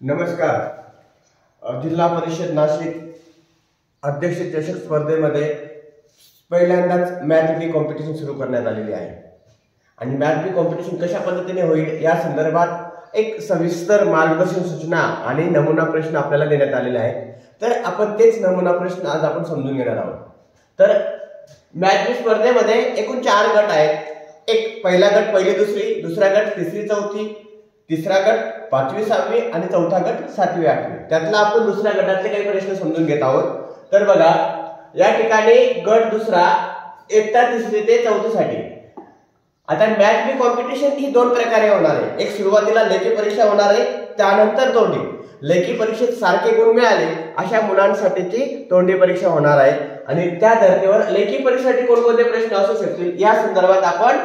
नमस्कार। जिल्हा परिषद नाशिक अध्यक्ष चषक स्पर्धेमध्ये पहिल्यांदाच मॅथ बी कॉम्पिटिशन सुरू करण्यात आलेली आहे आणि मॅथ बी कॉम्पिटिशन कशा पद्धतीने होईल या संदर्भात एक सविस्तर मार्गदर्शन सूचना आणि नमुना प्रश्न आपल्याला देण्यात आलेले आहेत। तर आपण तेच नमुना प्रश्न आज आपण समजून घेणार आहोत। तर मॅथ बी स्पर्धेमध्ये एकूण 4 गट आहेत। एक पहिला गट पहिली दुसरी, दुसरा गट तिसरी चौथी, तिसरा गट 5वी 6वी आणि चौथा गट 7वी 8वी। त्यातला आपण दुसऱ्या गटातले काही प्रश्न समजून घेत आहोत। तर बघा या ठिकाणी गट दुसरा इयत्ता तिसरी ते चौथी साठी। आता मॅथ बी कॉम्पिटिशन ही 2 प्रकारे होणार आहे। एक सुरुवातीला लेखी परीक्षा होणार आहे, त्यानंतर तोंडी। लेखी परीक्षेत सारखे गुण मिळाले अशा मुलांसाठीची तोंडी परीक्षा होणार आहे आणि त्या धर्तीवर लेखी परीक्षेसाठी कोणकोणते प्रश्न असू शकतील या संदर्भात आपण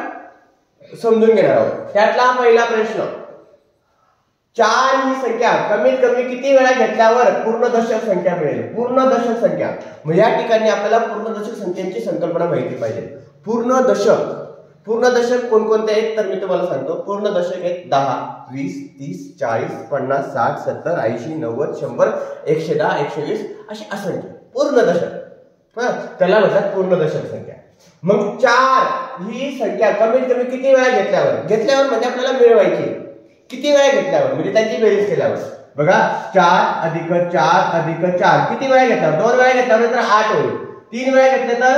समजून घेणार आहोत। त्यातला पहिला प्रश्न, 4 ही संख्या कमीत कमी किती वेळा घेतल्यावर पूर्ण दशक संख्या मिळेल? पूर्ण दशक संख्या म्हणजे या ठिकाणी आपल्याला पूर्ण दशक संख्यांची संकल्पना माहिती पाहिजे। पूर्ण दशक कोणकोणते आहेत तर मी तुम्हाला सांगतो। पूर्ण दशक आहेत 10, 20, 30, 40, 50, 60, 70, 80, 90, 100, 110, 120 अशी असंख्य पूर्ण दशक। त्याला म्हणतात पूर्ण दशक संख्या। मग 4 ही संख्या कमीत कमी किती वेळा घेतल्यावर म्हणजे आपल्याला मिळवायची किती वेळा घेतल्यावर म्हणजे त्यांची बेरीज केल्यावर। बघा 4 अधिक 4 अधिक 4 किती वेळा घेतल्यावर? 2 वेळा घेतल्यावर तर 8 होईल, 3 वेळा घेतले तर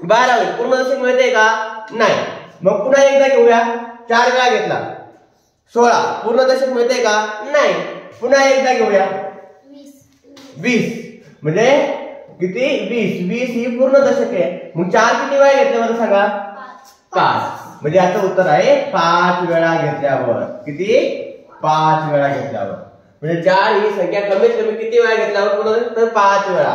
12 होईल। पूर्ण दशक मिळते का? नाही। मग पुन्हा एकदा घेऊया, 4 वेळा घेतला 16, पूर्ण दशक मिळते का? नाही। पुन्हा एकदा घेऊया 20 म्हणजे किती? 20 ही पूर्ण दशक आहे। मग 4 किती वेळा घेतले बरं सांगा? 5 म्हणजे याचं उत्तर आहे 5 वेळा घेतल्यावर। किती? 5 वेळा घेतल्यावर म्हणजे 4 ही संख्या कमीत कमी किती वेळा घेतल्यावर पूर्ण तर 5 वेळा।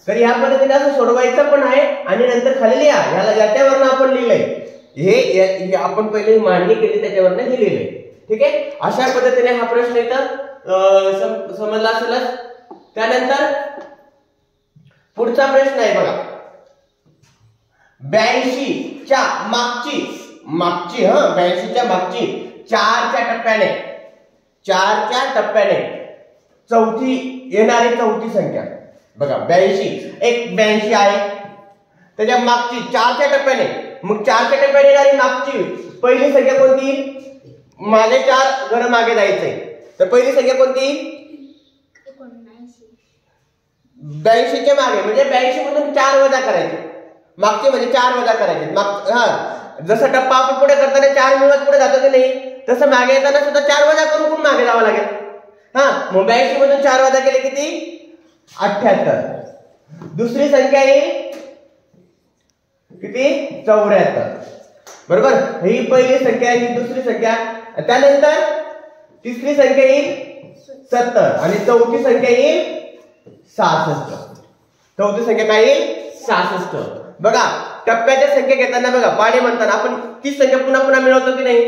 तर या पद्धतीने असं सोडवायचं पण आहे आणि नंतर खाली लिहा। याला याच्यावरनं आपण लिहिलंय हे आपण पहिले मांडणी केली त्याच्यावरनं हे लिहिलंय। ठीक आहे, अशा पद्धतीने हा प्रश्न इथं समजला असेलच। त्यानंतर पुढचा प्रश्न आहे बघा, 82 च्या मागची 82 च्या मागची 4 च्या टप्प्याने चौथी येणारी चौथी संख्या। बघा 82 एक 82 आहे, त्याच्या मागची 4 च्या टप्प्याने, मग 4 च्या टप्प्याने येणारी मागची पहिली संख्या कोणती? मागे 4 घर मागे जायचंय तर पहिली संख्या कोणती? 82 च्या मागे म्हणजे 82 मधून 4 वजा करायचे, मागचे म्हणजे 4 वजा करायचे। जसं टप्पा आपण पुढे करताना 4 मिळवत पुढे जातो की नाही, तसं मागे येताना सुद्धा 4 वजा करून मागे जावं लागेल। मग 82 मधून 4 वजा केले किती? 78। दुसरी संख्या येईल किती? 74। बरोबर, ही पहिली संख्या ही दुसरी संख्या। त्यानंतर तिसरी संख्या येईल 70 आणि चौथी संख्या येईल 66। चौथी संख्या काय येईल? 66। बघा टप्प्याच्या संख्या घेताना बघा पाढे म्हणताना आपण ती संख्या पुन्हा पुन्हा मिळवतो की नाही,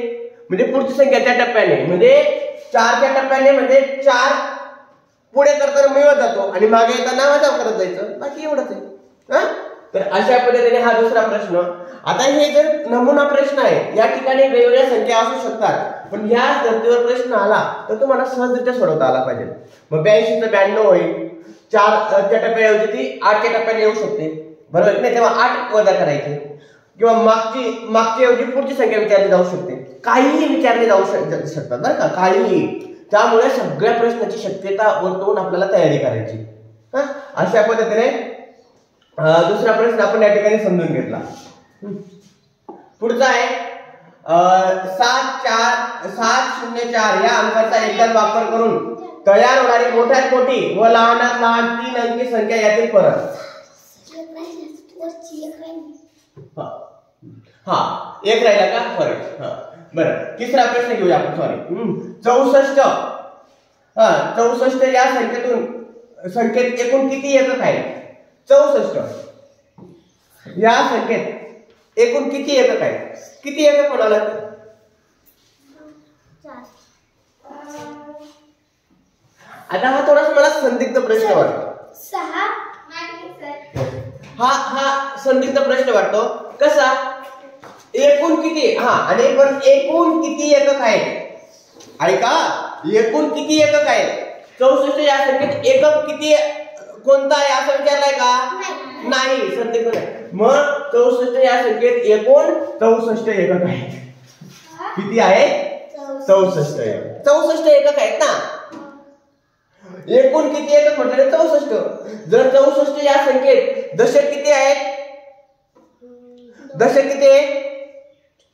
म्हणजे पुढची संख्या त्या टप्प्याने म्हणजे 4 च्या टप्प्याने म्हणजे 4 पुढे करताना मिळवत जातो आणि मागे येताना वजा करत जायचं, बाकी एवढंच आहे। तर अशा पद्धतीने हा दुसरा प्रश्न। आता हे जर नमुना प्रश्न आहे, या ठिकाणी वेगवेगळ्या संख्या असू शकतात पण ह्या धर्तीवर प्रश्न आला तर तुम्हाला सहजरित्या सोडवता आला पाहिजे। मग 82 चं 92 होईल, 4 च्या टप्प्याऐवजी ती 8 च्या टप्प्याने येऊ शकते, बरोबर नाही? तेव्हा 8 वजा करायचे किंवा मागची ऐवजी पुढची संख्या विचारली जाऊ शकते, काहीही विचारले जाऊ शकतात बरं का, काहीही। त्यामुळे सगळ्या प्रश्नाची शक्यता वर्तवून आपल्याला तयारी करायची। अशा पद्धतीने दुसरा प्रश्न आपण या ठिकाणी समजून घेतला। पुढचा आहे 704 या अंकाचा एकदा वापर करून तयार होणारी मोठ्यात मोठी व लहानात लहान 3 अंकी संख्या यातील फरक। एक राहिला का फरक? बरं, तिसरा प्रश्न घेऊया आपण। सॉरी 64 या संख्येत एकूण किती एकक आहेत? 64 या संख्येत एकूण किती एकक आहेत? किती एकक म्हणाला? आता हा थोडासा मला संदिग्ध प्रश्न वाटतो। हा संदिग्ध प्रश्न वाटतो। कसा? एकूण किती आणि पण एकूण किती एकक आहेत? ऐका, एकूण किती एकक आहेत 64 या संख्येत एकक किती कोणता आहे असं विचारलाय का? नाही, संदेह नाही. मग 64 या संख्येत एकूण 64 एकक आहेत. किती आहेत? 64 एकक आहेत ना. एकूण किती एकक म्हटलं 64. जर 64 या संख्येत दशक किती आहेत? दशक किती आहे?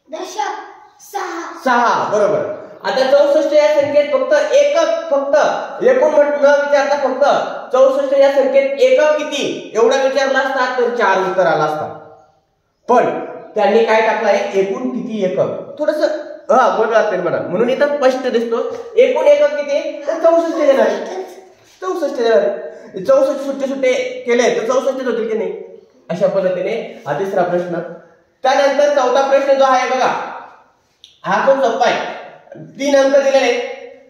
दशक 6. बरोबर. आता 64 या संख्येत फक्त एकूण न विचारता फक्त 64 या संख्येत एकक किती एवढा विचारला असता तर 4 उत्तर आला असता. पण त्यांनी काय टाकलं आहे? एकूण किती एकक. थोडस बोलला म्हणा, म्हणून इथं स्पष्ट दिसतो. एकूण एकक किती तर 64 देणार. 64 देणार. 64 सुट्टे केले तर 64 होतील की नाही. अशा पद्धतीने हा तिसरा प्रश्न. त्यानंतर चौथा प्रश्न जो आहे बघा, हा खूप सोपा आहे. 3 अंक दिलेले,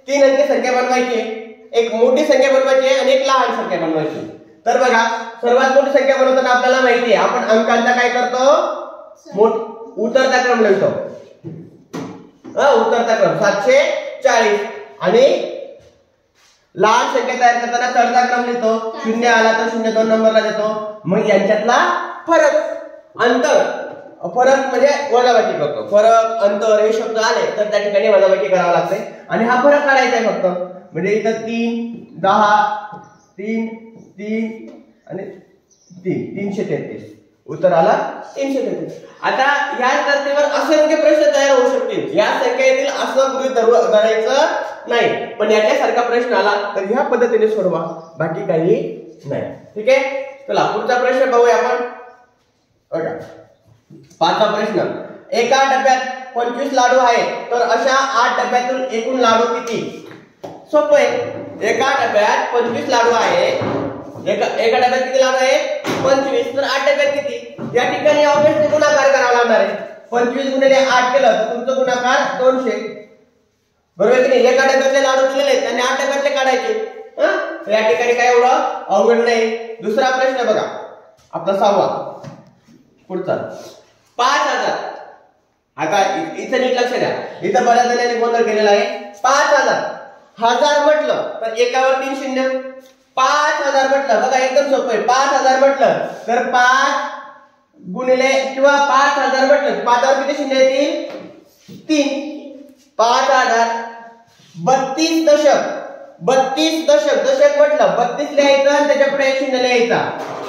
3 अंकी संख्या बनवायची, एक मोठी संख्या बनवायची आणि एक लहान संख्या बनवायची. तर बघा, सर्वात मोठी संख्या बनवताना आपल्याला माहिती आहे आपण अंकांचा काय करतो? उतरता क्रम लिहितो. उतरता क्रम 740. आणि लहान संख्या तयार करताना चढता क्रम लिहितो. 0 आला तर 0 2 नंबरला देतो. मग यांच्यातला फरक म्हणजे वजाबाकी करतो. फरक, अंतर हे शब्द आले तर त्या ठिकाणी वजाबाकी करावी लागते. आणि हा फरक काढायचा आहे फक्त. म्हणजे इथं 3 10 3 आणि 333 उत्तर आला 333. आता या धर्तीवर असंख्य प्रश्न तयार होऊ शकतील. या संख्येतील असं गृहीत धरायचं नाही. पण याच्यासारखा प्रश्न आला तर ह्या पद्धतीने सोडवा, बाकी काही नाही. ठीक आहे. चला पुढचा प्रश्न पाहूया आपण. बघा, 5वा प्रश्न. एका डब्यात 25 लाडू आहेत तर अशा 8 डब्यातून एकूण लाडू किती? सोपं आहे. एका डब्यात 25 लाडू आहेत. एका डब्यात किती लाडू आहेत? 25. तर 8 डब्यात किती? या ठिकाणी ऑब्वियसली गुणाकार करावा लागणार आहे. 25 गुणिले 8 केलं तर तुमचं गुणाकार 200. बरोबर की नाही. एका डब्यातले लाडू दिलेले आहेत त्यांनी 8 डब्यातले काढायचे. तर या ठिकाणी काय एवढं अवघड नाही. दुसरा प्रश्न बघा, आपला 6वा. पुढचा 5000. आता इथं नीट लक्ष द्या. इथं बऱ्याच जणांनी गोंधळ केलेला आहे. 5000 हजार म्हटलं तर एकावर 3 शून्य. 5000 म्हटलं बघा एकदम सोपं आहे. 5000 म्हटलं तर 5 गुणिले किंवा 5000 म्हटलं 5 वर किती शून्य येतील? 3. 5000 32 दशक. 32 दशक. दशक म्हटलं 32 लिहायचं आणि त्याच्या पुढे 1 शून्य लिहायचा.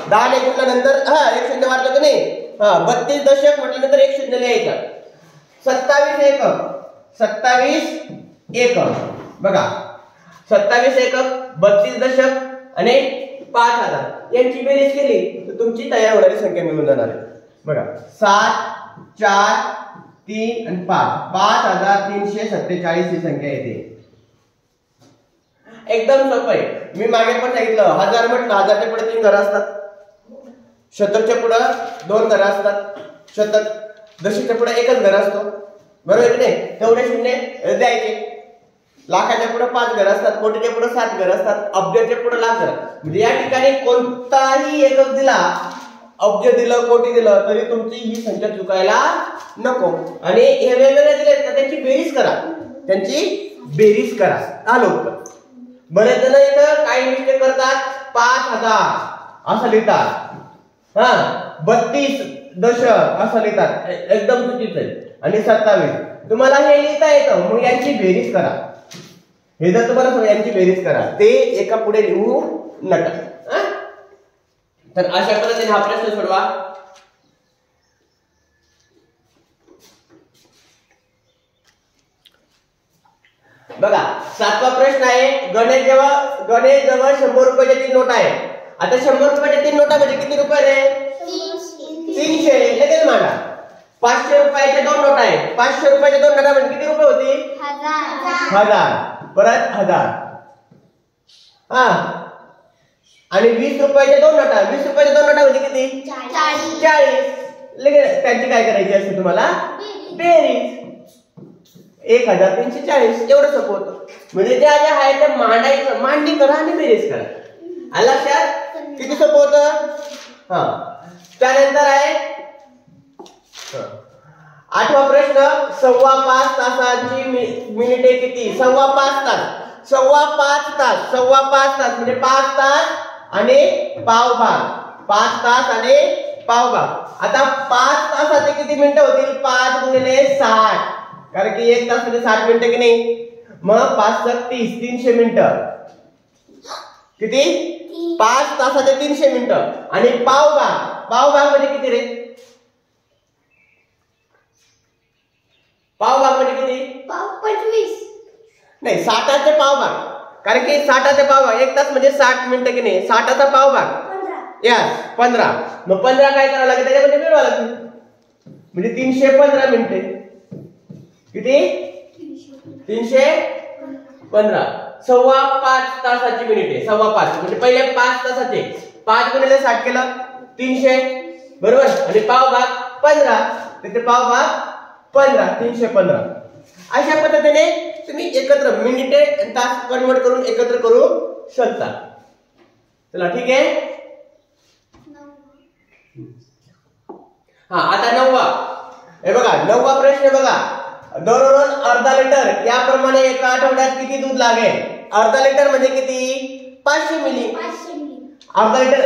10 ने गुणल्यानंतर 1 शून्य वाढलं की नाही. 32 दशक म्हटल्यानंतर 1 शून्य लिहायचा. 27 एकक. 27 एकक. बघा 27 एकक, 32 दशक आणि 5000 यांची बेरीज केली तर तुमची तयार होणारी संख्या मिळून जाणार आहे. बघा 7 4 3 आणि 5 5347 ही संख्या येते. एकदम सोपं आहे. मी मागे पण सांगितलं, हजार म्हटलं हजारच्या पुढे 3 घरं असतात. शतकच्या पुढे 2 घरं असतात. शतक दशकच्या पुढे 1च घर असतो. बरोबर की नाही. तेवढे शून्य द्यायचे. लाखाच्या पुढे 5 घरं असतात. कोटीच्या पुढे 7 घरं असतात. अब्जाच्या पुढे लाख घरं. म्हणजे या ठिकाणी कोणताही एकक दिला, अब्ज दिलं, कोटी दिलं तरी तुमची ही संख्या चुकायला नको. आणि हे वेगवेगळे दिले तर त्यांची बेरीज करा. आलं उत्तर. बरेच जण इथं काही मिस्टेक करतात. 5000 असं लिहितात. 32 दशक असं लिहितात. एकदम चुकीचं आहे. आणि 27 तुम्हाला हे लिहिता येतं. मग यांची बेरीज करा. हे जर तुम्हाला यांची बेरीज करा ते एका पुढे लिहू नका. तर अशा पद्धतीने हा प्रश्न सोडवा. बघा 7वा प्रश्न आहे. गणेश जवळ 100 रुपयाच्या 3 नोटा आहे. आता 100 रुपयाच्या 3 नोटा म्हणजे किती रुपये रे? 300. लगेच मांडा. 500 रुपयाच्या 2 नोटा आहे. 500 रुपयाच्या 2 नोटा म्हणजे किती रुपये होती? 1000. परत 1000. आणि 20 रुपयाच्या 2 नोटा. 20 रुपयाच्या 2 नोटा म्हणजे किती? 40. लगेच त्यांची काय करायची असते तुम्हाला? बेरीज. 1340. एवढं सोपं होतं. म्हणजे ज्या आहे त्या मांडायचं. मांडणी करा आणि बेरीज करा. आलं लक्षात? किती सोपं होतं. त्यानंतर आहे 8वा प्रश्न, 5.25 तासांची मिनिटे किती? 5.25 तास. 5.25 तास म्हणजे 5 तास आणि पावभाग. 5 तास आणि पावभाग. आता 5 तासाचे किती मिनिटं होतील? 5 गुणिले 60, कारण की 1 तास म्हणजे 60 मिनिटं की नाही. मग 5 × 30, 300 मिनिटं. किती? 5 तासाचे 300 मिनिटं. आणि पावभाग म्हणजे किती रे? पावभाग म्हणजे किती? 25. नाही, 60चे पावभाग, कारण की 60चे पावभाग 1 तास म्हणजे 60 मिनिटं की नाही. 60चा पावभाग 15. मग 15 काय करावं लागेल? त्याच्यामध्ये मिळवावं लागेल. म्हणजे 315 मिनिटे. किती? 315. 5.25 तासाची मिनिटे. 5.25 म्हणजे पहिले 5 तासाचे 5 गुणिले 60 केलं 300, बरोबर. आणि पावभाग 15, त्याचे पावभाग 15, 315. अशा पद्धतीने तुम्ही एकत्र मिनिटे आणि तास कन्वर्ट करून एकत्र करू शकता. चला ठीक आहे. आता 9वा. हे बघा, 9वा प्रश्न बघा. दररोज अर्धा लिटर याप्रमाणे एका आठवड्यात किती दूध लागेल? अर्धा लिटर म्हणजे किती? 500 मिली. अर्धा लिटर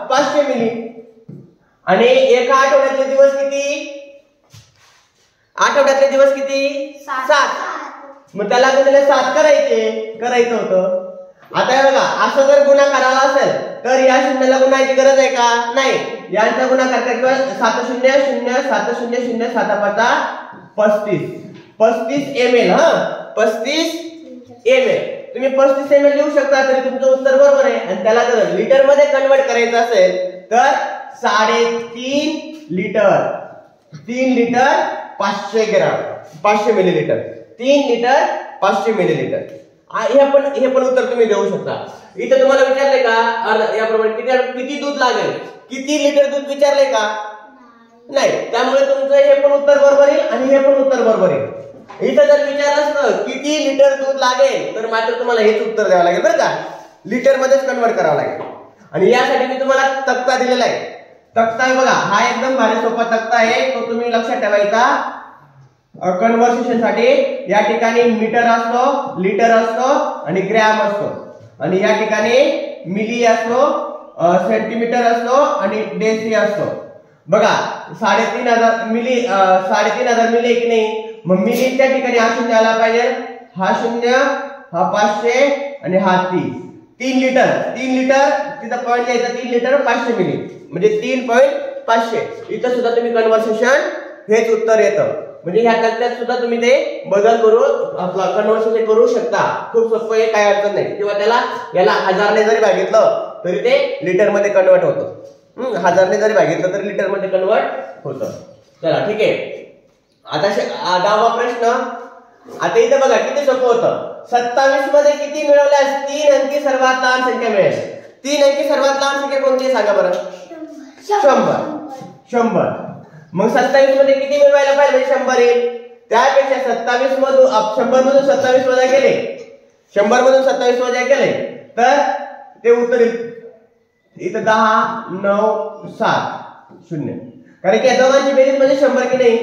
500 मिली. आणि एका आठवड्यातले दिवस किती? आठवड्यातले दिवस किती? 7. मग त्याला गुणिले 7 करायचं होतं. आता हे बघा, असं जर गुणाकार आला असेल तर या शून्याला गुणायची गरज आहे का? नाही. यांचा गुणाकार किंवा 7 0 0 7 0 0 7 5 35 ml. 35 ml. तुम्ही 35 ml लिहू शकता, तरी तुमचं उत्तर बरोबर आहे. आणि त्याला जर लिटर मध्ये कन्वर्ट करायचं असेल तर 3.5 लिटर. 3 लिटर 500 ग्राम, 500 मिलीलिटर. 3 litre 500 millilitre. हे पण उत्तर तुम्ही देऊ शकता. इथे तुम्हाला विचारले का याप्रमाणे किती दूध लागेल, किती लिटर दूध विचारले का? नाही. त्यामुळे तुमचं हे पण उत्तर बरोबर येईल आणि हे पण उत्तर बरोबर येईल. इथं जर विचारलं असतं किती लिटर दूध लागेल तर मात्र तुम्हाला हेच उत्तर द्यावं लागेल, बरं का. लिटर मध्येच कन्वर्ट करावं लागेल. आणि यासाठी मी तुम्हाला तक्ता दिलेला आहे. तक्ता आहे बघा, हा एकदम भारी सोपा तक्ता आहे. तो तुम्ही लक्षात ठेवायचा. कन्व्हर्सेशन साठी या ठिकाणी मीटर असतो, लिटर असतो आणि ग्रॅम असतो. आणि या ठिकाणी मिली असतो, सेंटीमीटर असतो आणि डेसी असतो. बघा, 3.5 मिली 3.5 मिली की नाही. मग मिलीच्या ठिकाणी हा शून्य आला पाहिजे. हा 0, हा 500 आणि हा 3 लिटर. 3 लिटर तिथं पॉईंट द्यायचा. 3 लिटर 500 मिली म्हणजे 3.500. इथं सुद्धा तुम्ही कन्व्हर्सेशन हेच उत्तर येतं. म्हणजे ह्या तक्त्यात सुद्धा तुम्ही ते बदल करून आपला कन्व्हर्सेशन करू शकता. खूप सोपं आहे, काही अडचण नाही. किंवा याला 1000 ने जरी भागितलं तरी ते लिटर मध्ये कन्वर्ट होतं. 1000 ने जरी भागितलं तरी लिटर मध्ये कन्वर्ट होतं. चला ठीक आहे. आता 10वा प्रश्न. आता इथे बघा किती सोपं होतं. 27 मध्ये किती मिळवल्यास 3 अंकी सर्वात लहान संख्या मिळेल? 3 अंकी सर्वात लहान संख्या कोणती आहे सांगा बरं? 100. मग 27 मध्ये किती मिळवायला पाहिजे म्हणजे 100 येईल. त्यापेक्षा 27 मधून 100 मधून 27 वजा केले, 100 मधून 27 वजा केले तर ते उत्तर येईल. इथं 10 9 7 0. कारण की या दोघांची बेरीज म्हणजे 100 की नाही.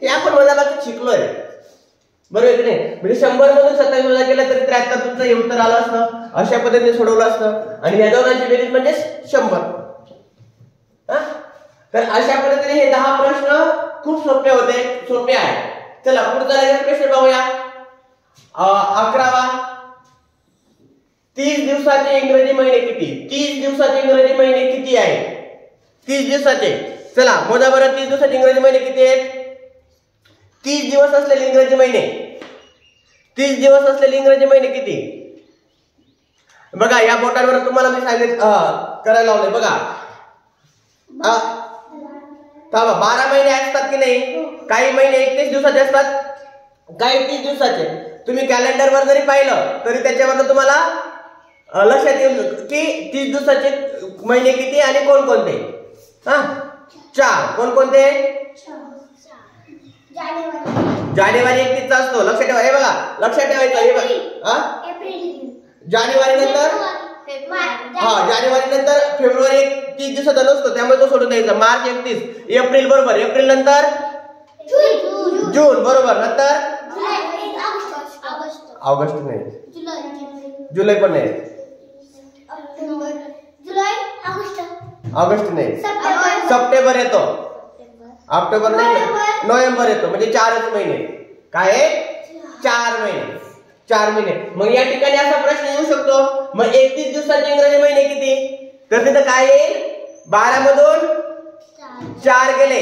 हे आपण वजाबाकी शिकलोय, बरोबर की नाही. म्हणजे 100 मधून 27 वजा केलं तरी 73 तुमचं हे उत्तर आलं असतं. अशा पद्धतीने सोडवलं असतं. आणि या दोघांची बेरीज म्हणजे 100. तर अशा पद्धतीने हे 10 प्रश्न खूप सोपे आहे. चला पुढचा प्रश्न पाहूया. 11वा. 30 दिवसाचे इंग्रजी महिने किती? 30 दिवसाचे इंग्रजी महिने किती आहे? 30 दिवसाचे. चला मोजा बरं. 30 दिवसाचे इंग्रजी महिने किती आहेत? 30 दिवस असलेले इंग्रजी महिने. 30 दिवस असलेले इंग्रजी महिने किती? बघा या बोटांवर तुम्हाला मी सांगितलं करायला लावलंय बघा. 12 महिने असतात की नाही. काही महिने 31 दिवसाचे असतात, काही 30 दिवसाचे. तुम्ही कॅलेंडरवर जरी पाहिलं तरी त्याच्यावर तुम्हाला लक्षात येईल की 30 दिवसाचे महिने किती आणि कोणकोणते. 4. कोणकोणते? जानेवारी 31 चा असतो. लक्षात ठेवा. हे बघा लक्षात ठेवायचं. हे बघा जानेवारी नंतर जानेवारी नंतर फेब्रुवारी 30 दिवसाचा नसतो, त्यामुळे तो सोडून द्यायचा. मार्च 31. एप्रिल बरोबर. एप्रिल नंतर जून बरोबर. नंतर ऑगस्ट ऑगस्ट नाही, जुलै जुलै पण नाही, जुलै ऑगस्ट ऑगस्ट नाही, सप्टेंबर सप्टेंबर येतो, ऑक्टोबर नाही, नोव्हेंबर येतो. म्हणजे 4च महिने. काय आहे? 4 महिने, 4 महिने. मग या ठिकाणी असा प्रश्न येऊ शकतो, मग 31 दिवसाचे इंग्रजी महिने किती? तर तिथं काय येईल? 12 मधून 4 गेले,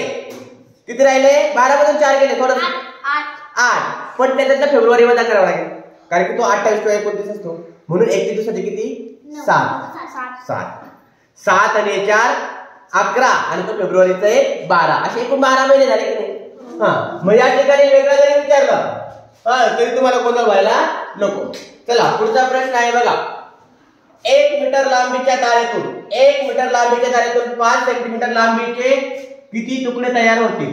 किती राहिले? 12 मधून 4 गेले, थोडं 8. पण त्याच्यातला फेब्रुवारी वजा करावा लागेल, कारण की तो 28 किंवा 29 असतो. म्हणून 31 दिवसाचे किती? 7. 7 आणि 4 11 आणि तो फेब्रुवारीचा 12. असे एकूण 12 महिने झाले की नाही? हा. मग या ठिकाणी वेगळा जरी विचारलं तरी तुम्हाला गोंधळ व्हायला नको. चला पुढचा प्रश्न आहे बघा. 1 मीटर लांबीच्या तारेतून 1 मीटर लांबीच्या तारेतून 5 सेंटीमीटर लांबीचे किती तुकडे तयार होतील?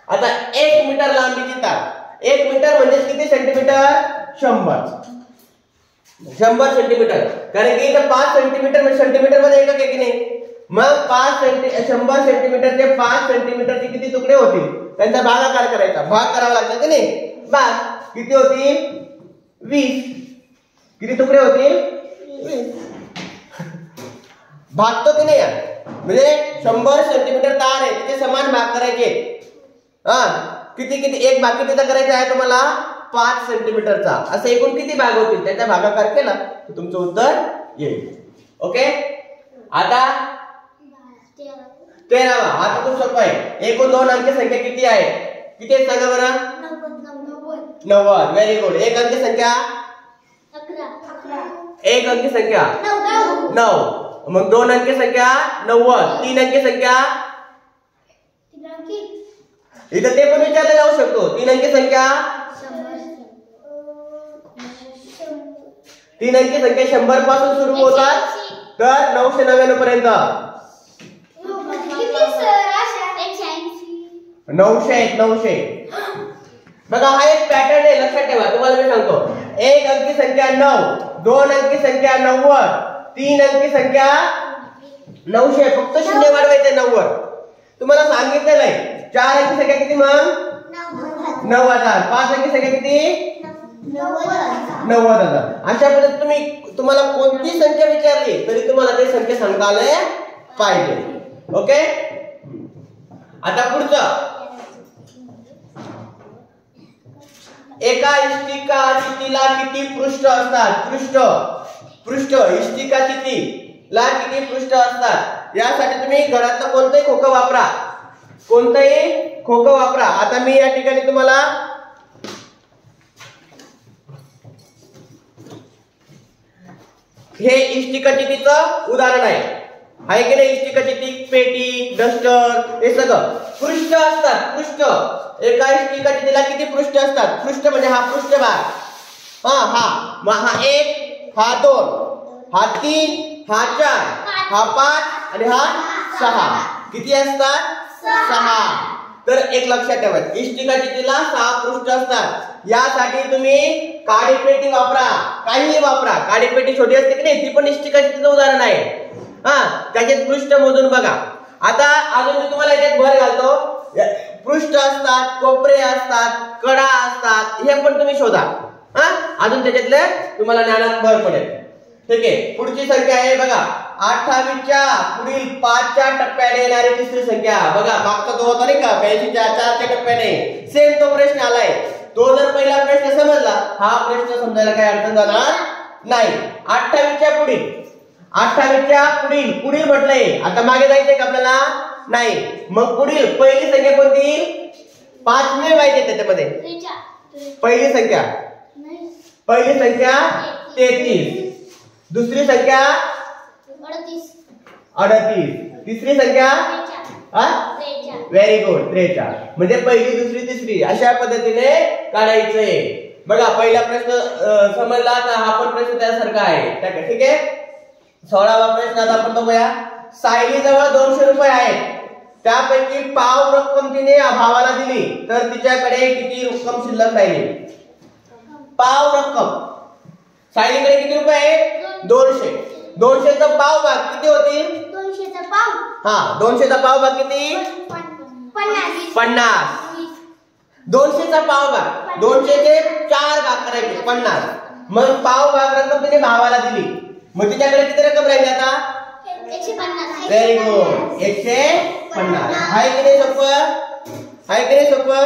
आता 1 मीटर लांबीची तार, 1 मीटर म्हणजे किती सेंटीमीटर? 100 सेंटीमीटर. कारण की इथं 5 सेंटीमीटर म्हणजे सेंटीमीटर मध्ये एकक आहे की नाही? मग 100 सेंटीमीटरचे 5 सेंटीमीटरचे किती तुकडे होतील? त्यांचा भागाकार करायचा, भाग करावा लागतो की नाही? भाग किती होतील? 20. किती तुकडे होतील? 20. भागतो की नाही? म्हणजे 100 सेंटीमीटर तार आहे, तिथे समान भाग करायचे. हा, किती किती एक भाग कितीचा करायचा आहे तुम्हाला? 5 सेंटीमीटरचा. असं एकूण किती भाग होतील? त्याचा भागाकार केला तर तुमचं उत्तर येईल. ओके. आता 13वा. आता खूप सोपं आहे. एकूण 2 अंकी संख्या किती आहे? किती आहेत सांगा बरं? 90. Very good. एक अंकी संख्या 1 अंकी संख्या 9. मग 2 अंकी संख्या 90. 3 अंकी संख्या इथं ते पण विचारलं जाऊ शकतो. 3 अंकी संख्या 3 अंकी संख्या 100 पासून सुरू होतात तर 999 पर्यंत. 900. बघा हा एक पॅटर्न आहे, लक्षात ठेवा. तुम्हाला मी सांगतो. 1 अंकी संख्या 9, 2 अंकी संख्या 90, 3 अंकी संख्या 900. फक्त शून्य वाढवायचे 90. तुम्हाला सांगितलेलं आहे. 4 अंकी संख्या किती मग? 90,000. 5 अंकी संख्या किती? 90,000. अशा पद्धतीने तुम्हाला कोणती संख्या विचारली तरी तुम्हाला ते संख्या सांगता आले पाहिजे. ओके. आता पुढचं. एका इष्टिका चिठीला किती पृष्ठ असतात? पृष्ठ इष्टिका चिठीला किती पृष्ठ असतात? यासाठी तुम्ही घरातलं कोणतंही खोकं वापरा, कोणतंही खोकं वापरा. आता मी या ठिकाणी तुम्हाला हे इष्टिका चिठीचं उदाहरण आहे की नाही? इष्टिका चिठी, पेटी, डस्टर हे सगळं पृष्ठ असतात. पृष्ठ. एका इष्टिका चिठीला किती पृष्ठ असतात? पृष्ठ म्हणजे हा पृष्ठभाग. हा 1, हा 2, हा 3, हा 4, हा 5 आणि हा 6. किती असतात? 6. तर एक लक्षात ठेवा, इष्टिका चिठीला 6 पृष्ठ असतात. यासाठी तुम्ही काडीपेटी वापरा, काहीही वापरा. काडीपेटी छोटी असते की नाही, ती पण इष्टिका चिठीचं उदाहरण आहे. त्याच्यात पृष्ठ मोजून बघा. आता अजून मी तुम्हाला याच्यात भर घालतो. पृष्ठ असतात, कोपरे असतात, कडा असतात, हे पण तुम्ही शोधा. अजून त्याच्यातले तुम्हाला ज्ञानात भर पडेल. ठीक आहे. पुढची संख्या आहे बघा. 28च्या पुढील 5च्या टप्प्याने येणारी तिसरी संख्या. बघा मागचा तो होता नाही का 82च्या 4च्या टप्प्याने, सेम तो प्रश्न आलाय. तो जर पहिला प्रश्न समजला, हा प्रश्न समजायला काही अडचण जाणार नाही. 28च्या पुढील, 28च्या पुढील, पुढील म्हटलंय. आता मागे जायचंय का आपल्याला? नाही. मग पुढील पहिली संख्या कोणती येईल? 5 मिळवायचे त्याच्यामध्ये. पहिली संख्या 33. दुसरी संख्या 38. तिसरी संख्या व्हेरी गुड 43. म्हणजे पहिली, दुसरी, तिसरी अशा पद्धतीने काढायचंय. बघा पहिला प्रश्न समजला तर हा पण प्रश्न त्यासारखा आहे. ठीक आहे. 16वा प्रश्न आता आपण बघूया. सायलीजवळ 200 रुपये आहेत. त्यापैकी पाव रक्कम तिने भावाला दिली तर तिच्याकडे किती रक्कम शिल्लक राहिली? पाव रक्कम. सायलीकडे किती रुपये आहेत? 200. 200चा पाव भाग किती होतील? 200चा पाव भाग किती? 50. 200चा पाव भाग, 200चे 4 भाग करायचे 50. मग पाव भाग रक्कम तिने भावाला दिली, मग तिच्याकडे किती रक्कम राहिली आता? 150. Very good, 150. आहे की नाही सोपं? आहे की नाही सोपं?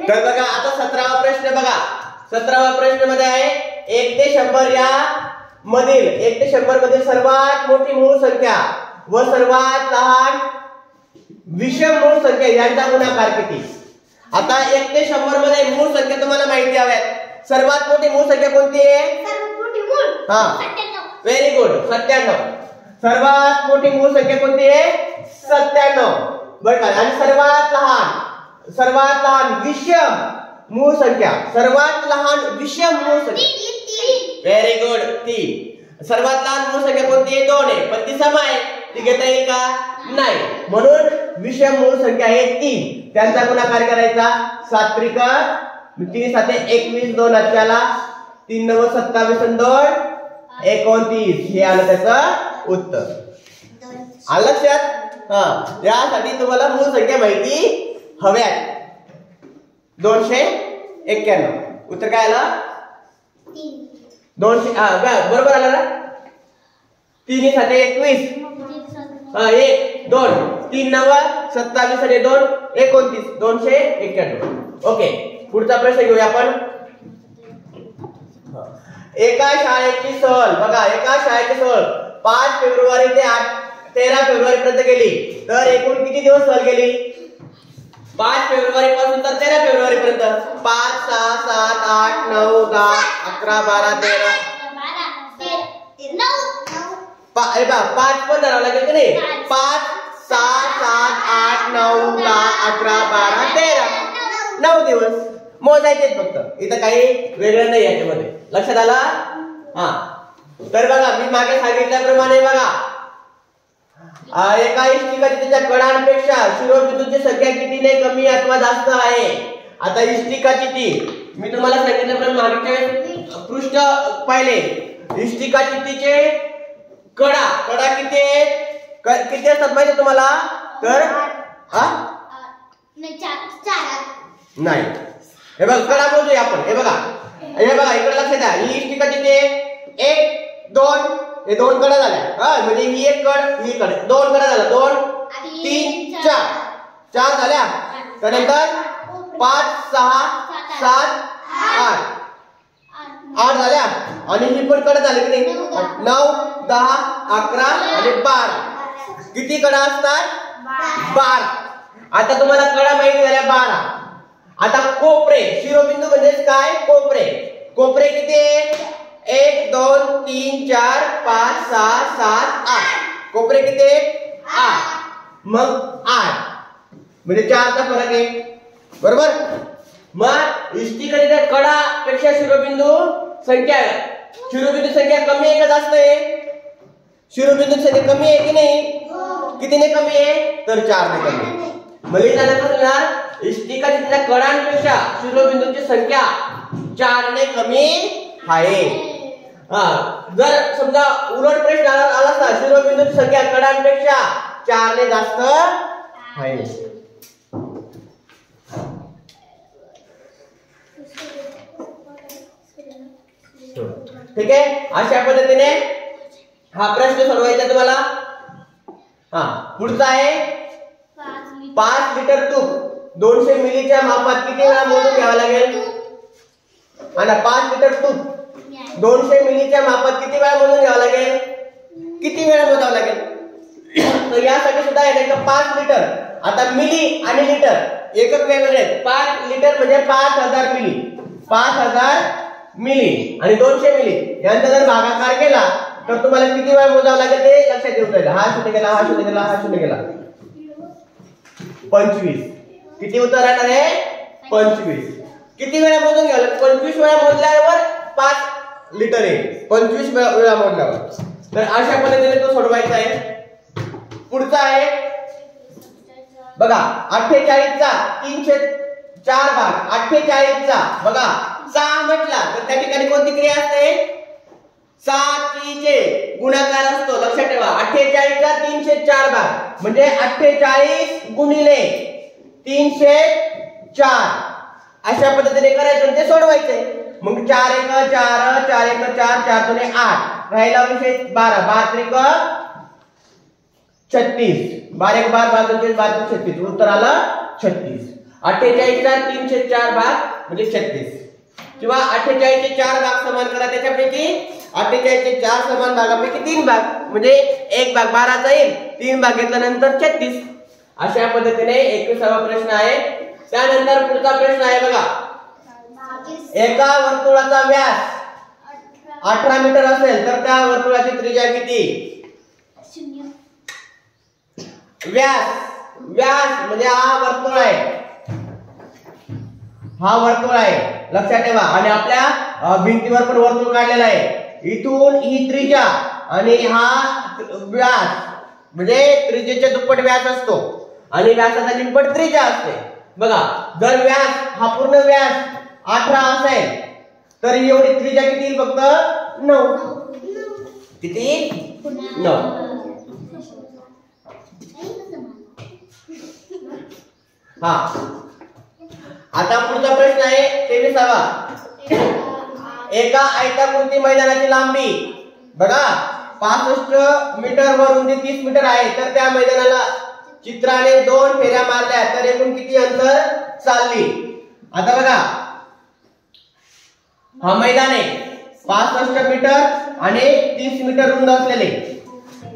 तर बघा आता 17वा प्रश्न बघा. 17वा प्रश्न मध्ये आहे 1 ते 100 या मधील 1 ते 100 मधील सर्वात मोठी मूळ संख्या व सर्वात लहान विषम मूळ संख्या यांचा गुणाकार किती? आता 1 ते 100 मध्ये मूळ संख्या तुम्हाला माहिती हव्यात. सर्वात मोठी मूळ संख्या कोणती आहे? सर्वात मोठी मूळ हा, 97. Very good, 97. सर्वात मोठी मूळ संख्या कोणती आहे? 97. बरं का? आणि सर्वात लहान विषम मूळ संख्या, सर्वात लहान विषम मूळ संख्या, 3. Very good, 3. सर्वात लहान मूळ संख्या कोणती आहे? 2 आहे, पण ती सम आहे, ती घेता येईल का? नाही. म्हणून विषम मूळ संख्या आहे 3. त्यांचा गुणाकार करायचा 7 त्रिक 3 7 21, 2 हाताला 3 9 27 आणि 2 29. हे आलं त्याचं उत्तर. आलं लक्षात? हा, यासाठी तुम्हाला मूळ संख्या माहिती हव्यात. 291. उत्तर काय आलं? 3. 200. हा बरोबर आलं ना? 3 7 21. हा 1 2 3 9 27 आणि 2 29. 291. ओके, पुढचा प्रश्न घेऊया आपण. एका शाळेची सहल बघा, एका शाळेची सहल 5 फेब्रुवारी ते 13 फेब्रुवारी पर्यंत गेली. तर एकूण किती दिवस सहल गेली? 5 फेब्रुवारी पासून तर 13 फेब्रुवारी पर्यंत. 5 6 7 8 9 10 11 12 13. 5 पण धरावं लागेल की नाही? 5 6 7 8 9 10 11 12 13. 9 दिवस मोजायचे फक्त. इथं काही वेगळं नाही याच्यामध्ये. लक्षात आला? हा, तर बघा मी मागे सांगितल्याप्रमाणे बघा, एका इष्टिकाची त्याच्या कडांपेक्षा शिरोबिंदूची संख्या कितीने कमी अथवा जास्त आहे? आता इष्टिकाची ती मी तुम्हाला सांगितल्याप्रमाणे मागचे पृष्ठ पाहिले. इष्टिकाची तिचे कडा किती आहेत? किती असतात माहिती तुम्हाला? तर नाही. हे बघा, कडा मोजूया आपण. हे बघा इकडे लक्षात द्या. ही इष्टिकाची ते 1 2 हे 2 कडा झाल्या. हा, म्हणजे ही एक कड, ही कड, 2 कडा झाल्या. 2 3 4 झाल्या. त्यानंतर 5 6 7 8 झाल्या. आणि ही पण कडा झाली की नाही? 9 10 11 आणि 12. किती कडा असतात? 12. आता तुम्हाला कडा माहिती झाल्या 12. आता कोपरे, शिरोबिंदू म्हणजे काय? कोपरे किती आहेत? 1 2 3 4 5 6 7 8. कोपरे किती आहेत? 8. मग 8 म्हणजे 4चा फरक आहे, बरोबर? मग इष्टिकाच्या कडा पेक्षा शिरोबिंदू संख्या कमी आहे का जास्त आहे? शिरोबिंदू संख्या कमी आहे की नाही? कितीने कमी आहे? तर 4 ने कमी आहे. म्हणजे त्यानंतर इष्टिकाच्या कडांपेक्षा शिरोबिंदूची संख्या 4 ने कमी आहे. हा, जर समजा उलट प्रश्न आला असता, शिरोबिंदूची संख्या कडांपेक्षा 4 ने जास्त आहे. ठीक आहे, अशा पद्धतीने हा प्रश्न सोडवायचा तुम्हाला. हा, पुढचा आहे 5 लिटर तूप 200 मिलीच्या मापात किती वेळा मोजून घ्यावा लागेल? आणि 5 लिटर तूप 200 मिलीच्या मापात किती वेळा मोजून घ्यावा लागेल? किती वेळा मोजावं लागेल? तर यासाठी सुद्धा आहे का 5 लिटर. आता मिली आणि लिटर एकक वेगवेगळे आहेत. 5 लिटर म्हणजे 5000 मिली, 5000 मिली आणि 200 मिली यांचा जर भागाकार केला तर तुम्हाला किती वेळा मोजावं लागेल ते लक्षात येऊन जाईल. हा शून्य गेला, हा शून्य गेला, हा शून्य गेला. 25. किती उत्तर येणार आहे? 25. किती वेळा मोजून घ्याल? 25 वेळा मोजल्यावर 5 लिटर आहे. 25 वेळा मोजल्यावर. तर अशा पद्धतीने तो सोडवायचा आहे. पुढचा आहे बघा 48 चा 304 भाग. 48 चा बघा 6 म्हटला तर त्या ठिकाणी कोणती क्रिया असते? 6 चे गुणाकार असतो. लक्षात ठेवा. 48 चा 304 भाग म्हणजे 48 गुणिले 304 अशा पद्धतीने करायचं आणि ते सोडवायचंय. मग 4 1 4 4 1 4 4 2 8 राहिला विषय 12 12 36 12 1 12 12 12 36 उत्तर आलं 36. 48 चा 3/4 भाग म्हणजे 36 किंवा 48 चे 4 भाग समान करा. त्याच्यापैकी 48 चे 4 समान भागापैकी 3 भाग म्हणजे 1 भाग 12 चा येईल. 3 भाग घेतल्यानंतर 36. अशा पद्धतीने 21वा प्रश्न आहे. त्यानंतर पुढचा प्रश्न आहे बघा. एका वर्तुळाचा व्यास 18 मीटर असेल तर त्या वर्तुळाची त्रिज्या किती? व्यास म्हणजे हा वर्तुळ आहे. हा वर्तुळ आहे लक्षात ठेवा. आणि आपल्या भिंतीवर पण वर्तुळ काढलेला आहे. इथून ही त्रिज्या आणि हा व्यास म्हणजे त्रिज्येच्या दुप्पट व्यास असतो आणि व्यासाचा निम्पट त्रिज्या असते. बघा जर व्यास हा पूर्ण व्यास 18 असेल तर एवढी त्रिज्या किती येईल? फक्त 9. किती? 9. हा आता पुढचा प्रश्न आहे 23वा. एका आयताकृती मैदानाची लांबी बघा 65 मीटर व रुंदी 30 मीटर आहे तर त्या मैदानाला चित्राने 2 फेऱ्या मारल्या तर एकूण किती अंतर चालली? आता बघा हा मैदान आहे 65 मीटर आणि 30 मीटर रुंद असलेले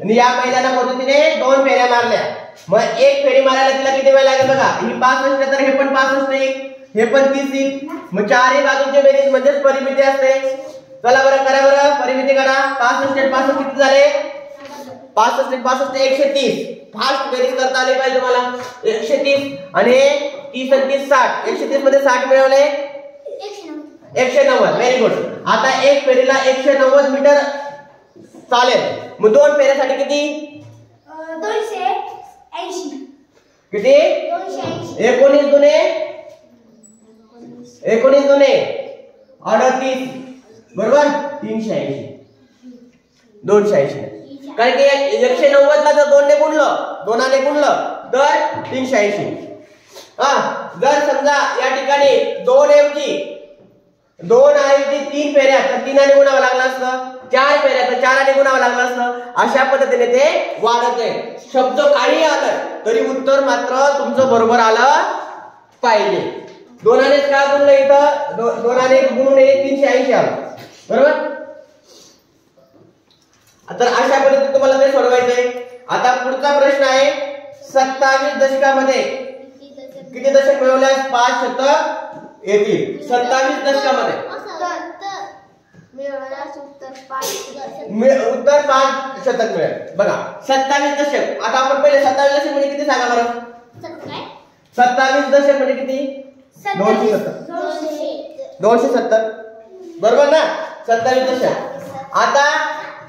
आणि या मैदानामध्ये तिने 2 फेऱ्या मारल्या. मग एक फेरी मारायला तिला किती वेळ लागेल? बघा ही 65 तर हे पण 65 येईल, हे पण 30 येईल. मग चारही बाजूचे बेरीज म्हणजेच परिमिती असते. चला बरं करा बरं परिमिती करा. 65 65 किती झाले? 65 65 130. फास्ट बेरीज करता आली पाहिजे तुम्हाला. 130 आणि 30 आणि 30 60. 130 मध्ये 60 मिळवले 190. Very good. आता एक फेरीला 190 मीटर चालेल. मग 2 फेऱ्यासाठी किती? 280. किती? 280. 19 दुने 38 बरोबर 380. 280 कारण की 190 ला जर 2 ने गुणलं 2 ने गुणलं तर 380. जर समजा या ठिकाणी 2 ऐवजी 3 फेऱ्या तर 3 ने गुणावं लागलं असतं. 4 फेऱ्या तर 4 ने गुणावं लागलं असतं. अशा पद्धतीने ते वाढत आहे. शब्द काही आलं तरी उत्तर मात्र तुमचं बरोबर आलं पाहिजे. 2 ने का गुणलं इथं 2 ने गुणून 380 आलं बरोबर. तर अशा पद्धतीने तुम्हाला ते सोडवायचंय. आता पुढचा प्रश्न आहे 27 दशकामध्ये किती दशक मिळवल्यास 5 शतक येतील? 27 दशकामध्ये उत्तर 5 शतक मिळेल. बघा 27 दशक. आता आपण पहिले 27 दशक म्हणजे किती सांगा बरं? 27 दशक म्हणजे किती? 270 बरोबर ना. 27 दशक. आता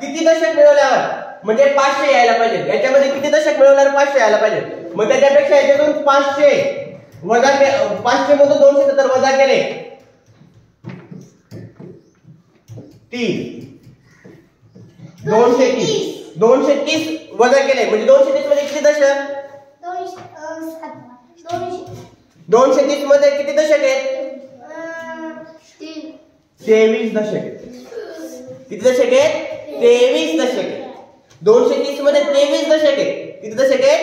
किती दशक मिळवल्यावर म्हणजे 500 यायला पाहिजे. याच्यामध्ये किती दशक मिळवल्यावर 500 यायला पाहिजे. मग त्याच्यापेक्षा याच्यातून 500 वजा 500 मधून 270 वजा केले 3 230 वजा केले म्हणजे 230 मध्ये किती दशक? 230 मध्ये किती दशक आहेत? 23 दशक आहेत. किती दशक आहेत? 23 दशक आहेत. 230 मध्ये 23 दशक आहेत. किती दशक आहेत?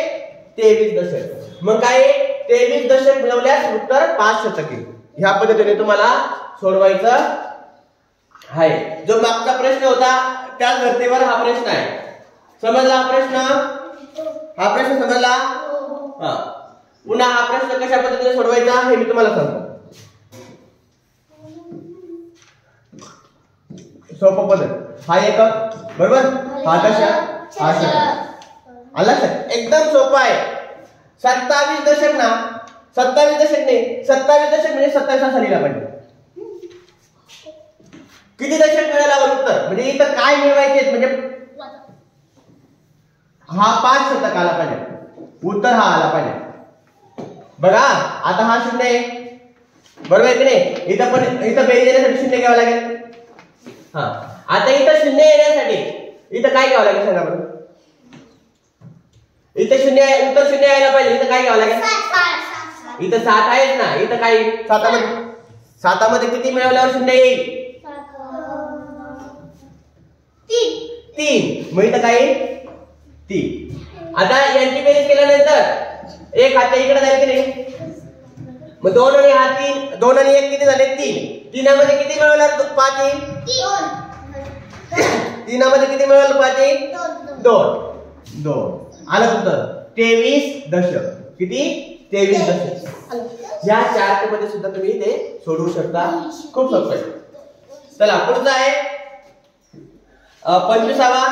23 दशक. मग काय 23 दशक मिळवल्यास उत्तर 5 शतक येईल. ह्या पद्धतीने तुम्हाला सोडवायचं आहे. जो मागचा प्रश्न होता त्या धर्तीवर हा प्रश्न आहे. समजला प्रश्न? हा प्रश्न समजला? हा. पुन्हा हा प्रश्न कशा पद्धतीने सोडवायचा हे मी तुम्हाला सांगतो. सोपं पद्धत. हा एकक बरोबर, हा दशक, हा शतक. आला सर एकदम सोपं आहे. 27 दशक ना 27 दशक नाही 27 दशक म्हणजे 27 असा लिहिला पाहिजे. किती दशक मिळाला उत्तर म्हणजे इथं काय मिळवायचे म्हणजे हा 5 शतक आला पाहिजे. उत्तर हा आला पाहिजे. बघा आता हा 0 आहे बरोबर आहे की नाही. इथं पण इथं बेरीज येण्यासाठी 0 घ्यावं लागेल. हा आता इथं 0 येण्यासाठी इथं काय घ्यावं लागेल सांगा बरं. इथं 0 आहे उत्तर 0 यायला पाहिजे. इथं काय घ्यावं लागेल? इथं 7 आहेत ना, इथं काही 7मध्ये किती मिळवल्यावर 0 येईल? 3. मग इथं काय 3. आता यांची बेरीज केल्यानंतर एक हात इकडे जाईल की नाही? मग 2 आणि हा 3, 2 आणि 1 किती झाले? 3. 3मध्ये किती मिळवल्यावर 5 येईल? 3मध्ये किती मिळवलं 5 येईल? 2. आलं उत्तर 23 दशक. किती? 23 दशक. या चार्ट सुद्धा तुम्ही ते सोडवू शकता. खूप सोपं आहे. चला पुढचा आहे 25वा.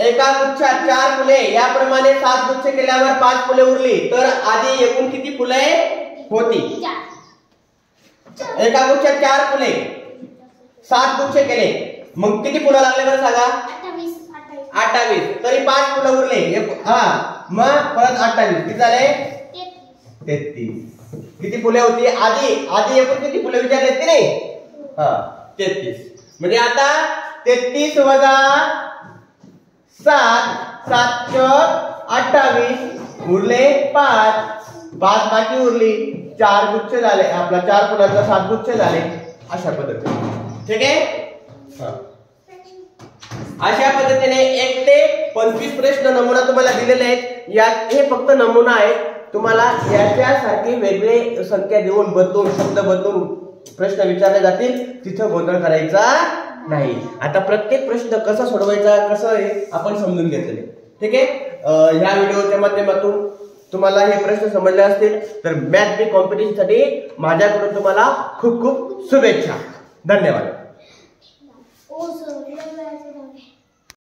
एका गुच्छात 4 फुले याप्रमाणे 7 गुच्छ केल्यावर 5 फुले उरली तर आधी एकूण किती फुले होती? एका गुच्छात 4 फुले 7 गुच्छ केले मग किती फुलं लागले बरं सांगा? 28. तरी 5 फुलं उरले. मग परत 28 किती झाले? 33. किती फुले होती? आधी एकूण किती फुले विचारले की नाही? 33. म्हणजे आता 33 वजा 7 28 उरले 5 बाकी उरली 4 गुच्छ झाले. आपला 4 फुलांचा 7 गुच्छ झाले. अशा पद्धतीने. ठीक आहे. अशा पद्धतीने 1 ते 25 प्रश्न नमुना तुम्हाला दिलेले आहेत. यात हे फक्त नमुना आहेत. तुम्हाला याच्यासारखे वेगळे संख्या देऊन बदलून शब्द बदलून प्रश्न विचारले जातील. तिथं गोंधळ करायचा नाही. आता प्रत्येक प्रश्न कसा सोडवायचा कसं आहे आपण समजून घेतले. ठीक आहे. ह्या व्हिडिओच्या माध्यमातून तुम्हाला हे प्रश्न समजले असतील तर मॅथ बी कॉम्पिटिशन साठी माझ्याकडून तुम्हाला खूप खूप शुभेच्छा. धन्यवाद.